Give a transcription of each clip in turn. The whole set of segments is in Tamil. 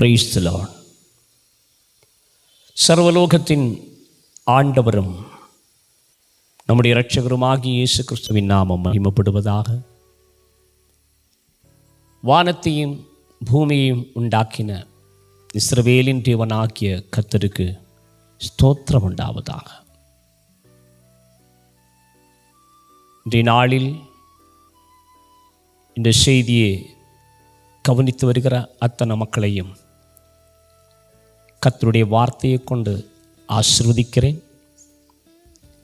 Praise the Lord. சர்வலோகத்தின் ஆண்டவரும் நம்முடைய இரட்சகருமாகிய இயேசு கிறிஸ்துவின் நாமம் மகிமைப்படுவதாக. வானத்தையும் பூமியையும் உண்டாக்கின இஸ்ரவேலின் தேவனாகிய கர்த்தருக்கு ஸ்தோத்திரம் உண்டாவதாக. இன்றைய நாளில் இந்த செய்தியை கவனித்து வருகிற அத்தனை மக்களையும் கர்த்தருடைய வார்த்தையை கொண்டு ஆசீர்வதிக்கிறேன்.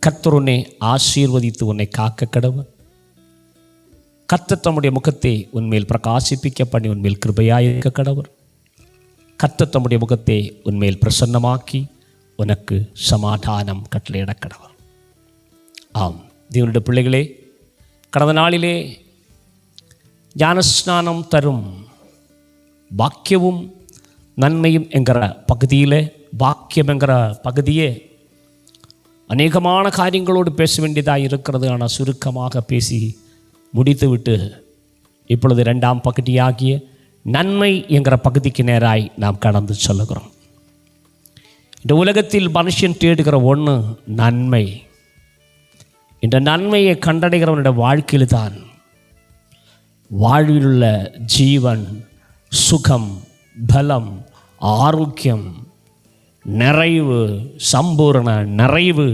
கர்த்தர் உன்னை ஆசீர்வதித்து உன்னை காக்க கடவர். கர்த்தர் தம்முடைய முகத்தை உன்மேல் பிரகாசிப்பிக்க பண்ணி உன்மேல் கிருபையாயிருக்க கடவர். கர்த்தர் தம்முடைய முகத்தை உன்மேல் பிரசன்னமாக்கி உனக்கு சமாதானம் கட்டளையிட கடவர். ஆம் தேவனுடைய பிள்ளைகளே, கடந்த நாளிலே ஞானஸ்நானம் தரும் பாக்கியமும் நன்மையும் என்கிற பகுதியில், பாக்கியம் என்கிற பகுதியே அநேகமான காரியங்களோடு பேச வேண்டியதாக இருக்கிறது. ஆனால் சுருக்கமாக பேசி முடித்துவிட்டு இப்பொழுது இரண்டாம் பகுதியாகிய நன்மை என்கிற பகுதிக்கு நேராய் நாம் கடந்து சொல்லுகிறோம். இந்த உலகத்தில் மனுஷன் தேடுகிற ஒன்று நன்மை. இந்த நன்மையை கண்டடைகிறவனுடைய வாழ்க்கையில் தான் வாழ்விலுள்ள ஜீவன், சுகம், பலம், ஆரோக்கியம், நிறைவு, சம்பூரண நிறைவு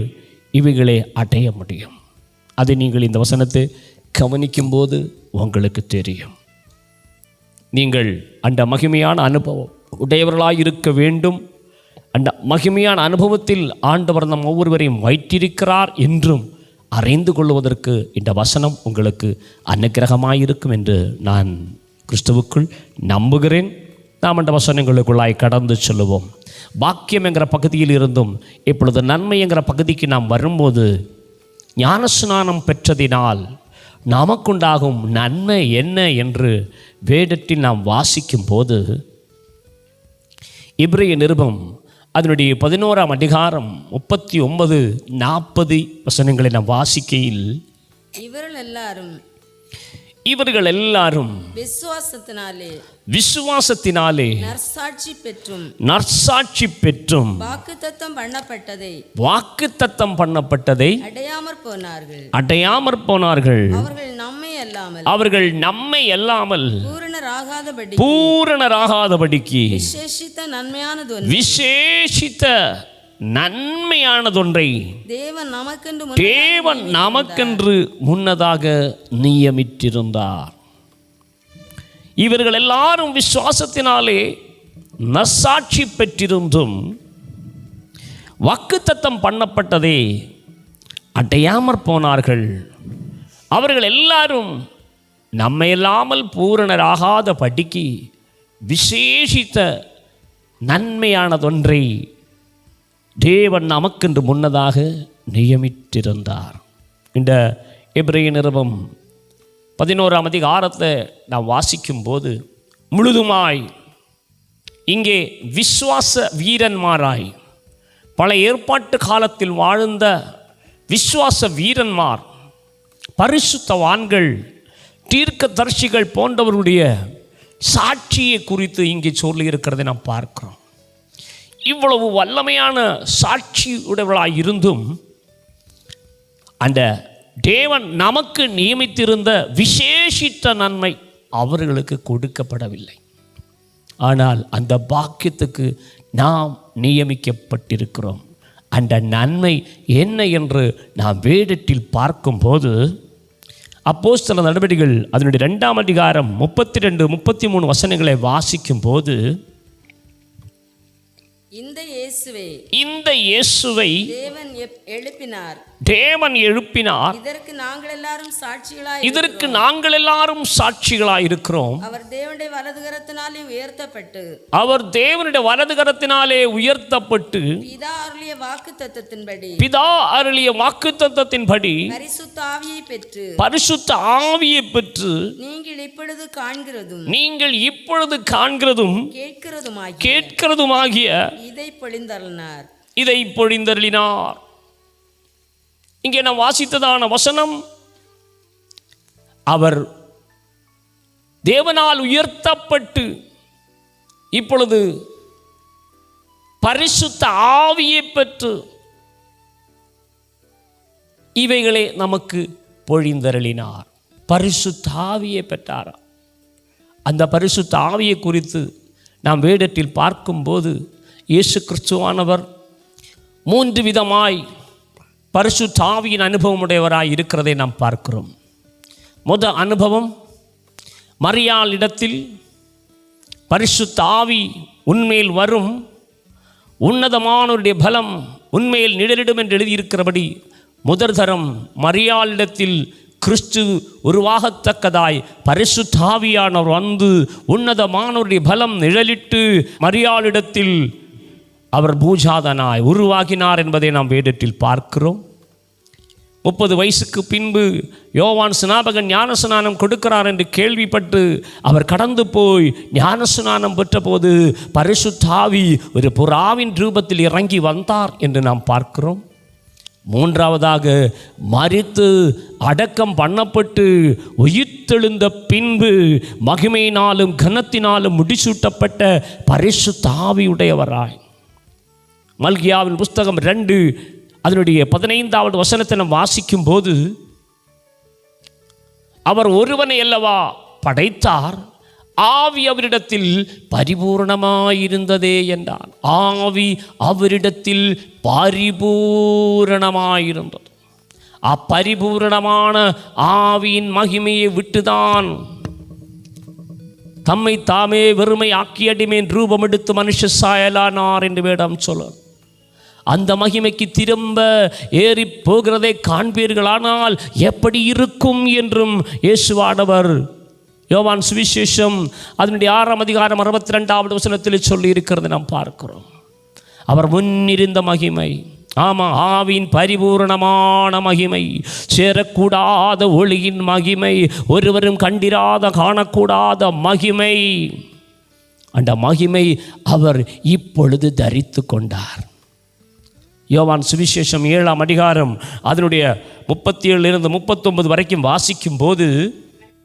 இவைகளை அடைய முடியும். அதை நீங்கள் இந்த வசனத்தை கவனிக்கும்போது உங்களுக்கு தெரியும். நீங்கள் அந்த மகிமையான அனுபவம் உடையவர்களாக இருக்க வேண்டும். அந்த மகிமையான அனுபவத்தில் ஆண்டவர் நம் ஒவ்வொருவரையும் வைத்திருக்கிறார் என்றும் அறிந்து கொள்வதற்கு இந்த வசனம் உங்களுக்கு அனுக்கிரகமாயிருக்கும் என்று நான் கிறிஸ்துவுக்குள் நம்புகிறேன். நாம் அந்த வசனங்களுக்குள்ளாய் கடந்து சொல்லுவோம். பாக்கியம் என்கிற பகுதியில் இருந்தும் இப்பொழுது நன்மை என்கிற பகுதிக்கு நாம் வரும்போது, ஞானஸ்நானம் பெற்றதினால் நமக்குண்டாகும் நன்மை என்ன என்று வேதத்தில் நாம் வாசிக்கும் போது, எபிரேய நிருபம் அதனுடைய 11ஆம் அதிகாரம் 39-40 வசனங்களை நாம் வாசிக்கையில், இவர்கள் எல்லாரும் விசுவாசத்தினாலே நற்சாட்சி பெற்றும் வாக்குத்தத்தம் பண்ணப்பட்டதை அடையாமற் போனார்கள். அவர்கள் நம்மை அல்லாமல் பூரணராகாதபடிக்கு விசேஷித்த நன்மையானதொன்றை தேவன் நமக்கென்று முன்னதாக நியமித்திருந்தார். இவர்கள் எல்லாரும் விசுவாசத்தினாலே நற்சாட்சி பெற்றிருந்தும் வாக்குத்தத்தம் பண்ணப்பட்டதே அடையாமற் போனார்கள். அவர்கள் எல்லாரும் நம்மையல்லாமல் பூரணராகாத படிக்கு விசேஷித்த நன்மையானதொன்றை தேவன் நமக்கென்று முன்னதாக நியமித்திருந்தார். இந்த எபிரேய நிருபம் 11ஆம் அதிகாரத்தை நாம் வாசிக்கும்போது முழுதுமாய் இங்கே விசுவாச வீரன்மாராய் பல ஏற்பாட்டு காலத்தில் வாழ்ந்த விசுவாச வீரன்மார், பரிசுத்தவான்கள், தீர்க்கதரிசிகள் போன்றவருடைய சாட்சியை குறித்து இங்கே சொல்லியிருக்கிறதை நாம் பார்க்கிறோம். இவ்வளவு வல்லமையான சாட்சி உடையவர்களாக இருந்தும் அந்த தேவன் நமக்கு நியமித்திருந்த விசேஷித்த நன்மை அவர்களுக்கு கொடுக்கப்படவில்லை. ஆனால் அந்த பாக்கியத்துக்கு நாம் நியமிக்கப்பட்டிருக்கிறோம். அந்த நன்மை என்ன என்று நாம் வேதத்தில் பார்க்கும்போது, அப்போஸ்தலர் நடவடிக்கைகள் அதனுடைய 2ஆம் அதிகாரம் 32-33 வசனங்களை வாசிக்கும் போது, இந்த இயேசுவை தேவன் எழுப்பினார். இதற்கு நாங்கள் எல்லாரும் சாட்சிகளாய் இருக்கிறோம். அவர் தேவனுடைய வலது கரத்தினாலே உயர்த்தப்பட்டு பிதா அருளிய வாக்குத்தத்தத்தின்படி பரிசுத்த ஆவியை பெற்று நீங்கள் இப்பொழுது காண்கிறதும் கேட்கிறதுமாகிய இதை பொழிந்தருளினார். இங்கே நாம் வாசித்ததான வசனம், அவர் தேவனால் உயர்த்தப்பட்டு இப்பொழுது பரிசுத்த ஆவியை பெற்று இவைகளை நமக்கு பொழிந்தருளினார். பரிசுத்த ஆவியை பெற்றார். அந்த பரிசுத்த ஆவியை குறித்து நாம் வேதத்தில் பார்க்கும்போது இயேசு கிறிஸ்துவானவர் 3 விதமாய் பரிசுத்த ஆவியின் அனுபவம் உடையவராய் இருக்கிறதை நாம் பார்க்கிறோம். முதல் அனுபவம், மரியாள் இடத்தில் பரிசுத்த ஆவி உன்மேல் வரும், உன்னதமானவருடைய பலம் உண்மையில் நிழலிடும் என்று எழுதியிருக்கிறபடி முதற் தரம் மரியாளிடத்தில் கிறிஸ்து உருவாகத்தக்கதாய் பரிசுத்த ஆவியானவர் வந்து உன்னதமானவருடைய பலம் நிழலிட்டு மரியாளிடத்தில் அவர் பூஜாதனாய் உருவாகினார் என்பதை நாம் வேதத்தில் பார்க்கிறோம். 30 வயசுக்கு பின்பு யோவான் ஸ்நாபகன் ஞானஸ்நானம் கொடுக்கிறார் என்று கேள்விப்பட்டு அவர் கடந்து போய் ஞானஸ்நானம் பெற்றபோது பரிசுத்த ஆவி ஒரு புறாவின் ரூபத்தில் இறங்கி வந்தார் என்று நாம் பார்க்கிறோம். மூன்றாவதாக, மரித்து அடக்கம் பண்ணப்பட்டு உயிர்த்தெழுந்த பின்பு மகிமையினாலும் கனத்தினாலும் முடிசூட்டப்பட்ட பரிசுத்த ஆவியுடையவராய் மல்கியாவின் புஸ்தகம் 2 அதனுடைய 15வது வசனத்தை நாம் வாசிக்கும் போது, அவர் ஒருவனை அல்லவா படைத்தார், ஆவி அவரிடத்தில் பரிபூரணமாயிருந்ததே என்றார். ஆவி அவரிடத்தில் பரிபூரணமாயிருந்தது. அப்பரிபூரணமான ஆவியின் மகிமையை விட்டுதான் தம்மை தாமே வெறுமை ஆக்கி அடிமேன் ரூபம் எடுத்து மனுஷ சாயலானார் என்று வேதம் சொல்ல. அந்த மகிமைக்கு திரும்ப ஏறி போகிறதை காண்பீர்களானால் எப்படி இருக்கும் என்றும் இயேசுவானவர் யோவான் சுவிசேஷம் அதனுடைய 6ஆம் அதிகாரம் 62வது வசனத்தில் சொல்லி இருக்கிறது நாம் பார்க்கிறோம். அவர் முன்னிருந்த மகிமை, ஆமாம், ஆவியின் பரிபூரணமான மகிமை, சேரக்கூடாத ஒளியின் மகிமை, ஒருவரும் கண்டிராத காணக்கூடாத மகிமை, அந்த மகிமை அவர் இப்பொழுது தரித்து கொண்டார். யோவான் சுவிசேஷம் 7ஆம் அதிகாரம் அதனுடைய 37 39 வரைக்கும் வாசிக்கும் போது,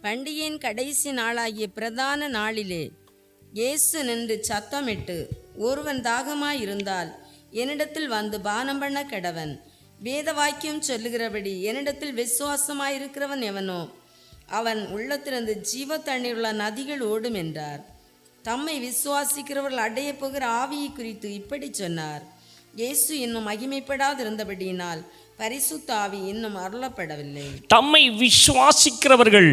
பண்டிகையின் கடைசி நாளாகிய பிரதான நாளிலே இயேசு நின்று சத்தமிட்டு, ஒருவன் தாகமாயிருந்தால் என்னிடத்தில் வந்து பானம் பண்ண கடவன். வேத வாக்கியம் சொல்லுகிறபடி என்னிடத்தில் விசுவாசமாயிருக்கிறவன் எவனோ அவன் உள்ளத்திலிருந்து ஜீவ தண்ணீருள்ள நதிகள் ஓடும் என்றார். தம்மை விசுவாசிக்கிறவர்கள் அடைய போகிற ஆவியை குறித்து இப்படி சொன்னார். இயேசு இன்னும் மகிமைப்படாதிருந்தபடியினால் பரிசுத்த ஆவி இன்னும் அருளப்படவில்லை. தம்மை விசுவாசிக்கிறவர்கள்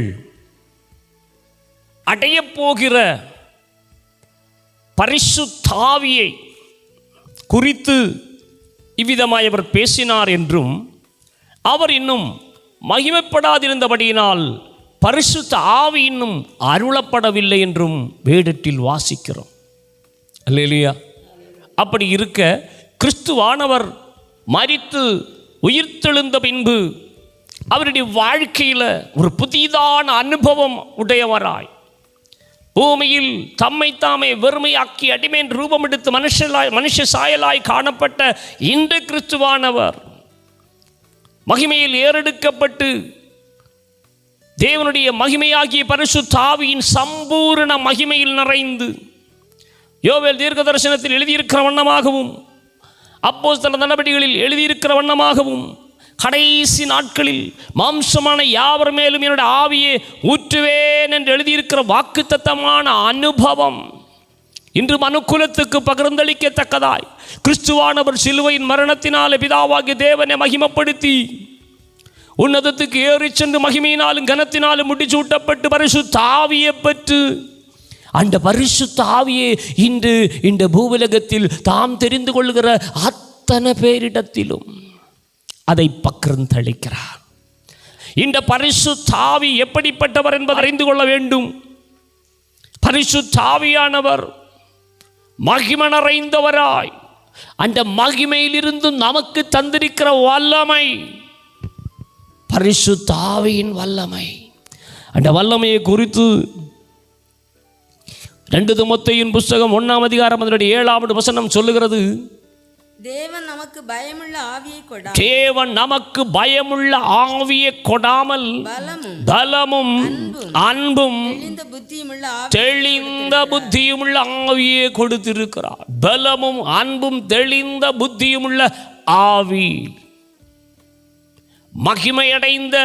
அடைய போகிற பரிசுத்த ஆவியை குறித்து இவ்விதமாய் அவர் பேசினார் என்றும், அவர் இன்னும் மகிமைப்படாதிருந்தபடியினால் பரிசுத்த ஆவி இன்னும் அருளப்படவில்லை என்றும் வேதத்தில் வாசிக்கிறோம். அல்லேலூயா. அப்படி இருக்க கிறிஸ்துவானவர் மரித்து உயிர்த்தெழுந்த பின்பு அவருடைய வாழ்க்கையில் ஒரு புதிதான அனுபவம் உடையவராய் பூமியில் தம்மை தாமே வெறுமையாக்கி அடிமேன் ரூபம் எடுத்து மனுஷ சாயலாய் காணப்பட்ட இந்த கிறிஸ்துவானவர் மகிமையில் ஏறெடுக்கப்பட்டு தேவனுடைய மகிமையாகிய பரிசுத்த ஆவியின் சம்பூர்ண மகிமையில் நிறைந்து யோவேல் தீர்க்க தரிசனத்தில் எழுதியிருக்கிற வண்ணமாகவும் அப்போஸ்தலர் நடபடிகளில் எழுதியிருக்கிற வண்ணமாகவும் கடைசி நாட்களில் மாம்சமான யாவர் மேலும் என்னுடைய ஆவியை ஊற்றுவேன் என்று எழுதியிருக்கிற வாக்குத்தத்தமான அனுபவம் இன்று மனுக்குலத்துக்கு பகிர்ந்தளிக்கத்தக்கதாய் கிறிஸ்துவானவர் சிலுவையின் மரணத்தினாலே பிதாவாகிய தேவனை மகிமைப்படுத்தி உன்னதத்துக்கு ஏறி சென்று மகிமையினாலும் கனத்தினாலும் முடிச்சூட்டப்பட்டு பரிசுத்த ஆவியை பெற்று அந்த பரிசுத்த ஆவியை இன்று இந்த பூவுலகத்தில் தாம் தெரிந்து கொள்கிற அத்தனை பேரிடத்திலும் அதை பகிர்ந்தளிக்கிறார். இந்த பரிசுத்த ஆவி எப்படிப்பட்டவர் என்பதை அறிந்து கொள்ள வேண்டும். பரிசுத்த ஆவியானவர் மகிமை நிறைந்தவராய் அந்த மகிமையிலிருந்து நமக்கு தந்திருக்கிற வல்லமை பரிசுத்த ஆவியின் வல்லமை. அந்த வல்லமையை குறித்து 2 தீமோத்தேயுவின் புஸ்தகம் 1ஆம் அதிகாரம் அதனுடைய 7வது வசனம் சொல்லுகிறது. தேவன் நமக்கு பயமுள்ள ஆவியை கொடாமல் பலமும் அன்பும் புத்தியுமுள்ள தெளிந்த புத்தியுமுள்ள ஆவியே கொடுத்திருக்கிறார். பலமும் அன்பும் தெளிந்த புத்தியுமுள்ள ஆவி. மகிமையடைந்த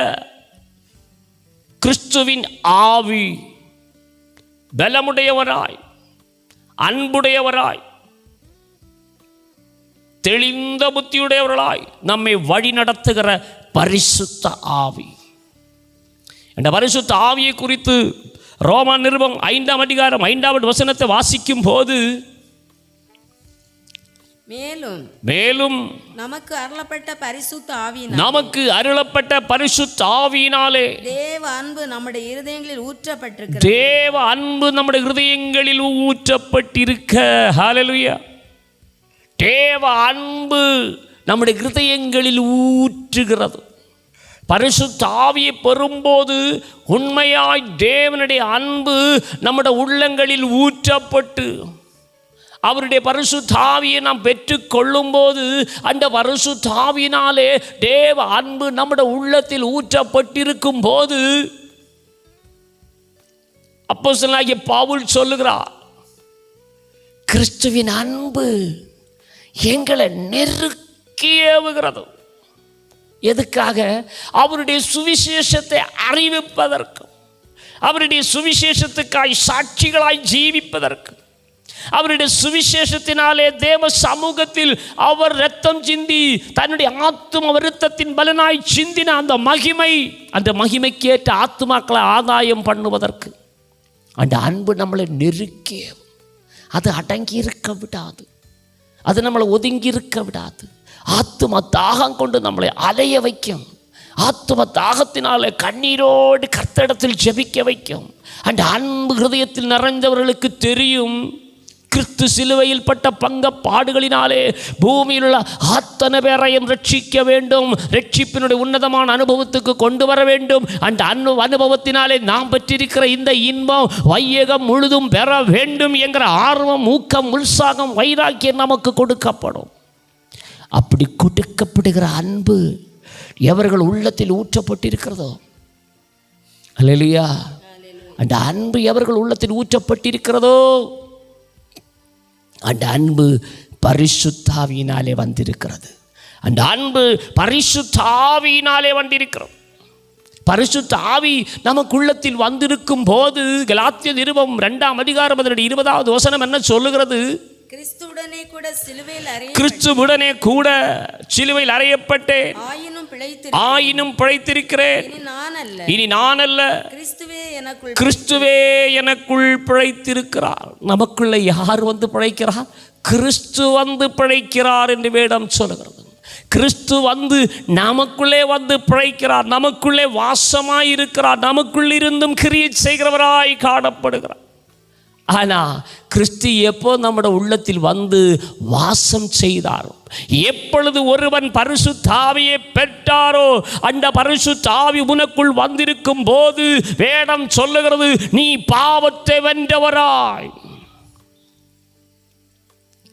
கிறிஸ்துவின் ஆவி பலமுடையவராய், அன்புடையவராய், தெளிந்த புத்தியுடையவர்களாய் நம்மை வழி நடத்துகிற பரிசுத்த ஆவி. இந்த பரிசுத்த ஆவியை குறித்து ரோம நிருபம் 5ஆம் அதிகாரம் 5வது வசனத்தை வாசிக்கும் போது, மேலும் நமக்கு அருளப்பட்ட பரிசுத்த ஆவியினாலே தேவ அன்பு நம்முடைய இருதயங்களில் ஊற்றப்பட்டிருக்க. ஹல்லேலூயா. தேவ அன்பு நம்முடைய இருதயங்களில் ஊற்றுகிறது. பரிசுத்த ஆவியை பெறும்போது உண்மையாய் தேவனுடைய அன்பு நம்முடைய உள்ளங்களில் ஊற்றப்பட்டு, அவருடைய பரிசுத்த ஆவியை நாம் பெற்றுக்கொள்ளும் போது அந்த பரிசுத்த ஆவியினாலே தேவ அன்பு நம்முடைய உள்ளத்தில் ஊற்றப்பட்டிருக்கும் போது அப்போஸ்தலனாகிய பவுல் சொல்லுகிறார், கிறிஸ்துவின் அன்பு எங்களை நெருக்கி ஏவுகிறது. எதுக்காக? அவருடைய சுவிசேஷத்தை அறிவிப்பதற்கு, அவருடைய சுவிசேஷத்துக்காய் சாட்சிகளாய் ஜீவிப்பதற்கு, அவருடைய சுவிசேஷத்தினாலே தேவ சமூகத்தில் அவர் இரத்தம் சிந்தி தன்னுடைய ஆத்தும வருத்தத்தின் பலனாய் சிந்தின அந்த மகிமைக்கேற்ற ஆத்துமாக்களை ஆதாயம் பண்ணுவதற்கு அந்த அன்பு நம்மளை நெருக்கி, அது அடங்கி இருக்க விடாது, அது நம்மளை ஒதுங்கி இருக்க விடாது. ஆத்தும தாகம் கொண்டு நம்மளை அலைய வைக்கும். ஆத்தும தாகத்தினாலே கண்ணீரோடு கர்த்தரிடத்தில் ஜெபிக்க வைக்கும். அந்த அன்பு ஹிருதயத்தில் நிறைந்தவர்களுக்கு தெரியும், கிறிஸ்து சிலுவையில் பட்ட பங்க பாடுகளினாலே பூமியில் உள்ள அத்தனை பேரையும் ரட்சிக்க வேண்டும், ரட்சிப்பினுடைய உன்னதமான அனுபவத்துக்கு கொண்டு வர வேண்டும். அந்த அனுபவத்தினாலே நாம் பெற்றிருக்கிற இந்த இன்பம் வையகம் முழுதும் பெற வேண்டும் என்கிற ஆர்வம், ஊக்கம், உற்சாகம், வைராக்கியம் நமக்கு கொடுக்கப்படும். அப்படி கொடுக்கப்படுகிற அன்பு எவர்கள் உள்ளத்தில் ஊற்றப்பட்டிருக்கிறதோ, அல்லேலூயா, அந்த அன்பு எவர்கள் உள்ளத்தில் ஊற்றப்பட்டிருக்கிறதோ அந்த அன்பு பரிசுத்த ஆவியினாலே வந்திருக்கிறது. அந்த அன்பு பரிசுத்த ஆவியினாலே வந்திருக்கிறது. பரிசுத்த ஆவி நமக்குள்ளத்தில் வந்திருக்கும் போது கலாத்தியர் நிருபம் 2ஆம் அதிகாரம் 20வது வசனம் என்ன சொல்லுகிறது? கிறிஸ்துவுடனே கூட சிலுவையில் அறையப்பட்டேன், ஆயினும் பிழைத்திருக்கிறேன். இனி நான் அல்ல, கிறிஸ்துவே எனக்குள் பிழைத்திருக்கிறார். நமக்குள்ள யார் வந்து பிழைக்கிறார்? கிறிஸ்து வந்து பிழைக்கிறார் என்று வேதம் சொல்லுகிறது. கிறிஸ்து வந்து நமக்குள்ளே வந்து பிழைக்கிறார், நமக்குள்ளே வாசமாயிருக்கிறார், நமக்குள்ளிருந்தும் கிரியை செய்கிறவராய் காணப்படுகிறார். ஆனால் கிறிஸ்து எப்போ நம்முடைய உள்ளத்தில் வந்து வாசம் செய்தாரோ, எப்பொழுது ஒருவன் பரிசுத்த ஆவியை பெற்றாரோ, அந்த பரிசுத்த ஆவி உனக்குள் வந்திருக்கும் போது வேதம் சொல்லுகிறது, நீ பாவத்தை வென்றவராய்.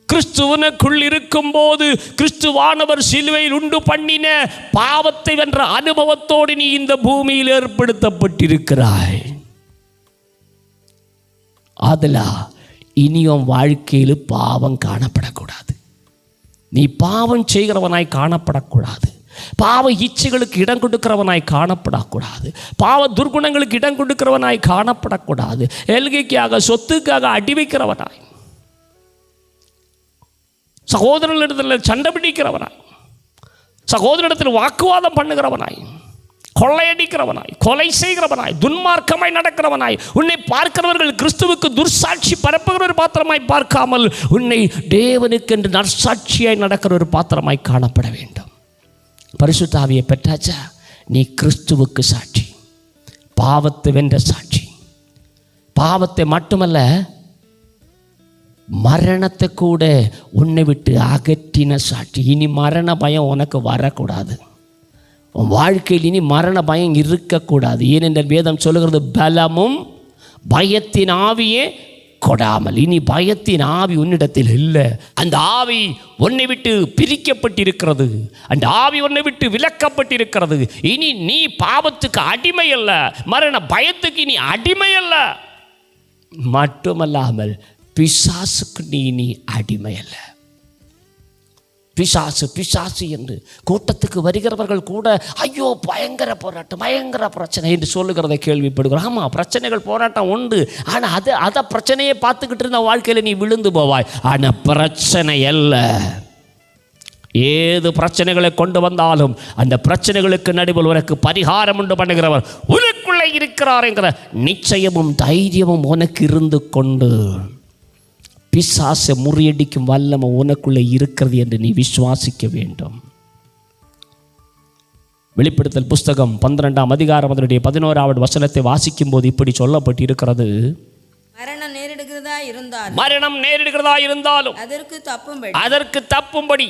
கிறிஸ்துவனுக்குள் இருக்கும் போது கிறிஸ்துவானவர் சிலுவையில் உண்டு பண்ணின பாவத்தை வென்ற அனுபவத்தோடு நீ இந்த பூமியில் ஏற்படுத்தப்பட்டிருக்கிறாய். அதில் இனியும் வாழ்க்கையில் பாவம் காணப்படக்கூடாது. நீ பாவம் செய்கிறவனாய் காணப்படக்கூடாது. பாவ இச்சைகளுக்கு இடம் கொடுக்கிறவனாய் காணப்படக்கூடாது. பாவ துர்குணங்களுக்கு இடம் கொடுக்கிறவனாய் காணப்படக்கூடாது. எல்கைக்காக சொத்துக்காக அடி வைக்கிறவனாய், சகோதரனிடத்தில் சண்டை பிடிக்கிறவனாய், சகோதரனிடத்தில் வாக்குவாதம் பண்ணுகிறவனாய், கொள்ளையடிக்கிறவனாய், கொலை செய்கிறவனாய், துன்மார்க்கமாய் நடக்கிறவனாய், உன்னை பார்க்கிறவர்கள் கிறிஸ்துவுக்கு துர்சாட்சி பரப்புகிற ஒரு பாத்திரமாய் பார்க்காமல் உன்னை தேவனுக்கு என்று நற்சாட்சியாய் நடக்கிற ஒரு பாத்திரமாய் காணப்பட வேண்டும். பரிசுத்த ஆவியை பெற்றாச்சா, நீ கிறிஸ்துவுக்கு சாட்சி, பாவத்தை வென்ற சாட்சி. பாவத்தை மட்டுமல்ல, மரணத்தை கூட உன்னை விட்டு அகற்றின சாட்சி. இனி மரண பயம் உனக்கு வரக்கூடாது. உன் வாழ்க்கையில் இனி மரண பயம் இருக்கக்கூடாது. ஏனென்ற வேதம் சொல்லுகிறது, பலமும் பயத்தின் ஆவியே கொடாமல். இனி பயத்தின் ஆவி உன்னிடத்தில் இல்லை. அந்த ஆவி உன்னை விட்டு பிரிக்கப்பட்டிருக்கிறது, அந்த ஆவி உன்னை விட்டு விலக்கப்பட்டிருக்கிறது. இனி நீ பாவத்துக்கு அடிமை அல்ல, மரண பயத்துக்கு இனி அடிமை அல்ல. மட்டுமல்லாமல் பிசாசுக்கு நீ அடிமை அல்ல. பிசாசு பிசாசு என்று கூட்டத்துக்கு வருகிறவர்கள் கூட ஐயோ பயங்கர போராட்டம், பயங்கர பிரச்சனை என்று சொல்லுகிறதை கேள்விப்படுகிறோம். ஆமாம், பிரச்சனைகள் போராட்டம் உண்டு. ஆனால் அதை பிரச்சனையை பார்த்துக்கிட்டு இருந்த வாழ்க்கையில் நீ விழுந்து போவாய். ஆனால் பிரச்சனை அல்ல. ஏது பிரச்சனைகளை கொண்டு வந்தாலும் அந்த பிரச்சனைகளுக்கு நடுவில் உனக்கு பரிகாரம் உண்டு பண்ணுகிறவர் உனக்குள்ளே இருக்கிறார் என்கிற நிச்சயமும் தைரியமும் உனக்கு இருந்து கொண்டு பிசாசை முறியடிக்கும் வல்லமை உனக்குள்ளே இருக்கிறது என்று நீ விசுவாசிக்க வேண்டும். வெளிப்படுத்தல் புஸ்தகம் 12ஆம் அதிகாரம் அதனுடைய 11வது வசனத்தை வாசிக்கும் போது இப்படி சொல்லப்பட்டு இருக்கிறது. மரணம் நேரிடுகிறதா இருந்தாலும் அதற்கு தப்பும்படி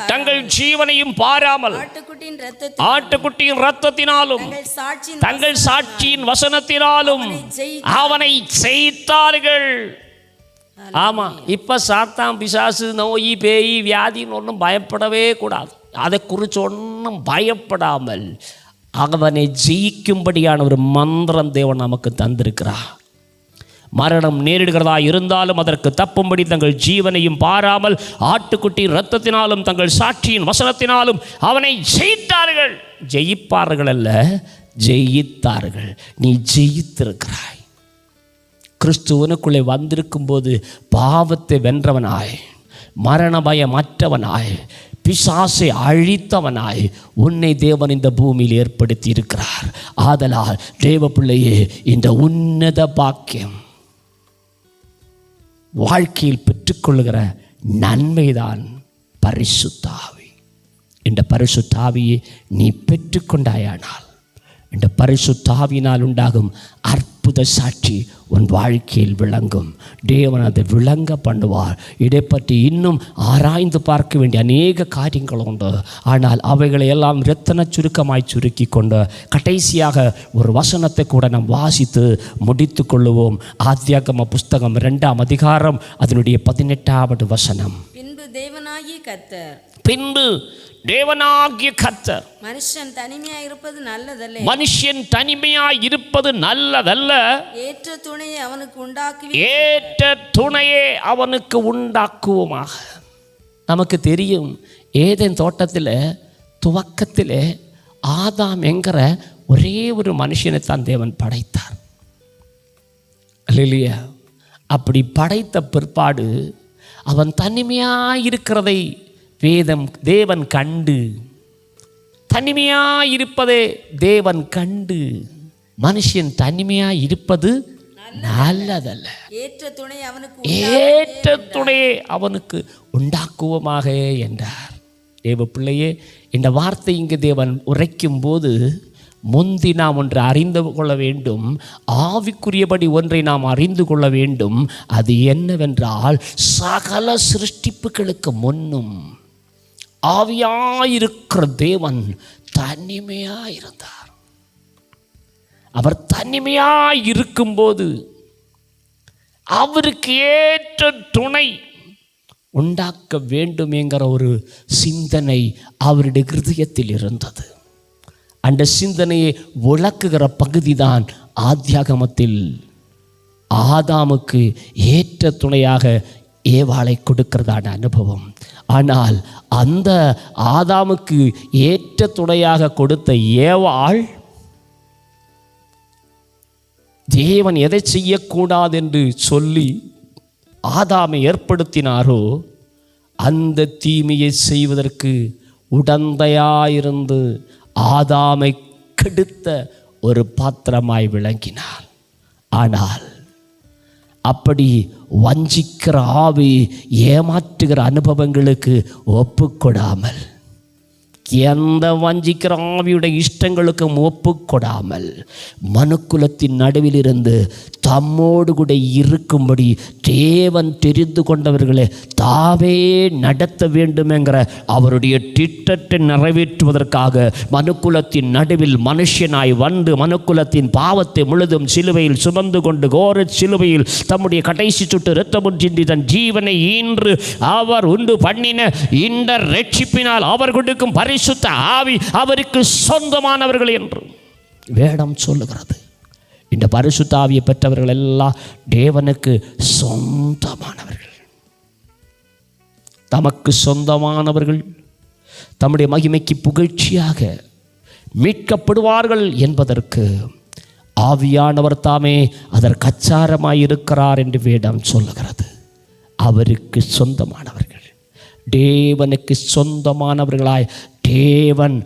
தங்கள் ஜீவனையும் பாராமல் ஆட்டுக்குட்டியின் இரத்தத்தினாலும் தங்கள் சாட்சியின் வசனத்தினாலும் அவனை ஜெயித்தார்கள். ஆமா, இப்ப சாத்தான் பிசாசு நோய் பேய் வியாதின்னு ஒன்றும் பயப்படவே கூடாது. அதை குறித்து ஒன்றும் பயப்படாமல் அவனை ஜெயிக்கும்படியான ஒரு மந்திரம் தேவன் நமக்கு தந்திருக்கிறார். மரணம் நேரிடுகிறதா இருந்தாலும் அதற்கு தப்பும்படி தங்கள் ஜீவனையும் பாராமல் ஆட்டுக்குட்டி இரத்தத்தினாலும் தங்கள் சாட்சியின் வசனத்தினாலும் அவனை ஜெயித்தார்கள். ஜெயிப்பார்கள் அல்ல, ஜெயித்தார்கள். நீ ஜெயித்திருக்கிறாய். கிறிஸ்துவனுக்குள்ளே வந்திருக்கும் போது பாவத்தை வென்றவனாய், மரண பயம் அற்றவனாய், பிசாசை அழித்தவனாய் உன்னை தேவன் இந்த பூமியில் ஏற்படுத்தி இருக்கிறார். ஆதலால் தேவ பிள்ளையே, இந்த உன்னத பாக்கியம் வாழ்க்கையில் பெற்றுக்கொள்ளுகிற நன்மைதான் பரிசுத்த ஆவி. இந்த பரிசுத்த ஆவியை நீ பெற்றுக்கொண்டாயானால் இந்த பரிசுத்த ஆவியினால் உண்டாகும் அற்புத சாட்சி உன் வாழ்க்கையில் விளங்கும். தேவன் அதை விளங்க பண்ணுவார். இதை பற்றி இன்னும் ஆராய்ந்து பார்க்க வேண்டிய அநேக காரியங்கள் உண்டு. ஆனால் அவைகளை எல்லாம் இரத்தன சுருக்கமாய் சுருக்கி கொண்டு கடைசியாக ஒரு வசனத்தை கூட நாம் வாசித்து முடித்து கொள்ளுவோம். ஆதியாகம புஸ்தகம் 2ஆம் அதிகாரம் அதனுடைய 18வது வசனம். பின்பு தேவனாகிய கர்த்தர் மனுஷன் தனிமையாய் இருப்பது நல்லதல்ல, ஏற்ற துணையை அவனுக்கு உண்டாக்குவோமாக. நமக்கு தெரியும், ஏதேன் தோட்டத்தில் துவக்கத்தில் ஆதாம் என்கிற ஒரே ஒரு மனுஷனை தான் தேவன் படைத்தார் இல்லையா? அப்படி படைத்த பிற்பாடு அவன் தனிமையாக இருக்கிறதை தேவன் கண்டு, தனிமையாக இருப்பதே தேவன் கண்டு, மனுஷன் தனிமையாக இருப்பது நல்லதல்ல, ஏற்ற துணையை அவனுக்கு உண்டாக்குவோமாக என்றார். தேவ பிள்ளையே, இந்த வார்த்தை இங்கு தேவன் உரைக்கும் போது முந்தி நாம் ஒன்று அறிந்து கொள்ள வேண்டும். ஆவிக்குரியபடி ஒன்றை நாம் அறிந்து கொள்ள வேண்டும். அது என்னவென்றால், சகல சிருஷ்டிப்புகளுக்கு முன்னும் ஆவியாயிருக்கிற தேவன் தனிமையாயிருந்தார். அவர் தனிமையாயிருக்கும்போது அவருக்கு ஏற்ற துணை உண்டாக்க வேண்டும் என்கிற ஒரு சிந்தனை அவருடைய இருதயத்தில் இருந்தது. அந்த சிந்தனையை விளக்குகிற பகுதி தான் ஆதியாகமத்தில் ஆதாமுக்கு ஏற்ற துணையாக ஏவாளை கொடுக்கிறதான அனுபவம். ஆனால் அந்த ஆதாமுக்கு ஏற்ற துணையாக கொடுத்த ஏவாள் தேவன் எதை செய்யக்கூடாது என்று சொல்லி ஆதாமை ஏற்படுத்தினாரோ அந்த தீமையை செய்வதற்கு உடந்தையாயிருந்து ஆதாமை கெடுத்த ஒரு பாத்திரமாய் விளங்கினார். ஆனால் அப்படி வஞ்சிக்கிற ஆவி, ஏமாற்றுகிற அனுபவங்களுக்கு ஒப்புக்கொடாமல், எந்த வஞ்சிக்கிற ஆவியுடைய இஷ்டங்களுக்கும் ஒப்புக்கொடாமல் மனுக்குலத்தின் நடுவில் இருந்து தம்மோடு கூட இருக்கும்படி தேவன் தெரிந்து கொண்டவர்களை தாவே நடத்த வேண்டும் என்கிற அவருடைய திட்டத்தை நிறைவேற்றுவதற்காக மனுக்குலத்தின் நடுவில் மனுஷனாய் வந்து மனுக்குலத்தின் பாவத்தை முழுதும் சிலுவையில் சுமந்து கொண்டு கோர சிலுவையில் தம்முடைய கடைசி சுட்டு இரத்தமும் சிந்தி தன் ஜீவனை ஈன்று அவர் உண்டு பண்ணின இந்த ரட்சிப்பினால் அவர் கொடுக்கும் பரிசுத்த ஆவி அவருக்கு சொந்தமானவர்கள் என்று வேதம் சொல்லுகிறது. இந்த பரிசுத்த ஆவியை பெற்றவர்கள் எல்லாம் தேவனுக்கு சொந்தமானவர்கள். தமக்கு சொந்தமானவர்கள் தம்முடைய மகிமைக்கு புகழ்ச்சியாக மீட்கப்படுவார்கள் என்பதற்கு ஆவியானவர் தாமே அதற்கு அச்சாரமாயிருக்கிறார் என்று வேதம் சொல்லுகிறது. அவருக்கு சொந்தமானவர்கள், தேவனுக்கு சொந்தமானவர்களாய் தேவன்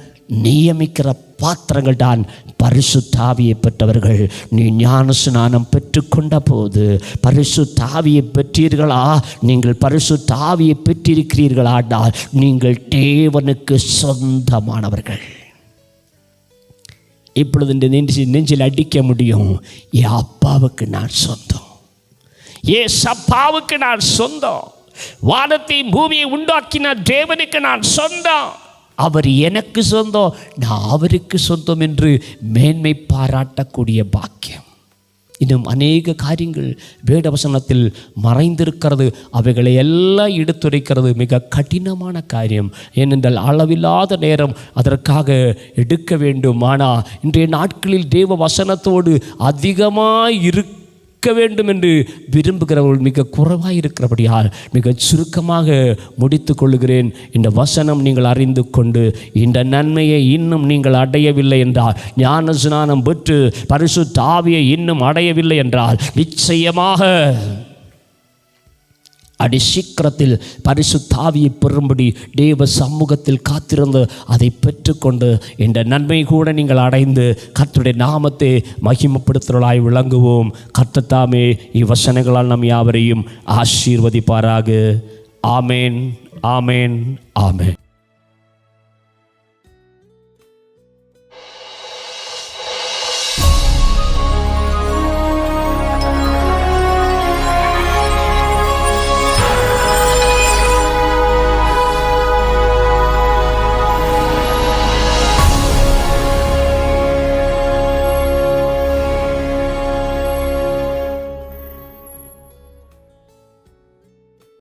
நியமிக்கிற பாத்திரங்கள் தான் பரிசுத்த ஆவியை பெற்றவர்கள். நீ ஞான ஸ்நானம் பெற்றுக்கொண்ட போது பரிசுத்த ஆவியை பெற்றீர்களா? நீங்கள் பரிசுத்த ஆவியை பெற்றிருக்கிறீர்களானால் நீங்கள் தேவனுக்கு சொந்தமானவர்கள். இப்பொழுது இந்த நெஞ்சில் அடிக்க முடியும், என் அப்பாவுக்கு நான் சொந்தம், என் அப்பாவுக்கு நான் சொந்தம், வானத்தையும் பூமியை உண்டாக்கின தேவனுக்கு நான் சொந்தம், அவர் எனக்கு சொந்தம், நான் அவருக்கு சொந்தம் என்று மேன்மை பாராட்டக்கூடிய பாக்கியம். இன்னும் அநேக காரியங்கள் வேதவசனத்தில் மறைந்திருக்கிறது. அவைகளை எல்லாம் எடுத்துரைக்கிறது மிக கடினமான காரியம். ஏனென்றால் அளவில்லாத நேரம் அதற்காக எடுக்க வேண்டும். ஆனால் இன்றைய நாட்களில் தேவ வசனத்தோடு அதிகமாக இருக்க வேண்டும் என்று விரும்புகிறவர்கள் மிக குறைவாக இருக்கிறபடியால் மிக சுருக்கமாக முடித்து கொள்கிறேன். இந்த வசனம் நீங்கள் அறிந்து கொண்டு இந்த நன்மையை இன்னும் நீங்கள் அடையவில்லை என்றால், ஞான ஸ்நானம் பெற்று பரிசுத்த ஆவியை இன்னும் அடையவில்லை என்றால், நிச்சயமாக அடி சீக்கிரத்தில் பரிசுத்த ஆவியை பெறும்படி தேவ சமூகத்தில் காத்திருந்து அதை பெற்றுக்கொண்டு இந்த நன்மை கூட நீங்கள் அடைந்து கர்த்தருடைய நாமத்தை மகிமைப்படுத்துவதாய் விளங்குவோம். கர்த்தர் தாமே இவ்வசனங்களால் நம் யாவரையும் ஆசீர்வதிப்பாராக. ஆமேன், ஆமேன், ஆமேன்.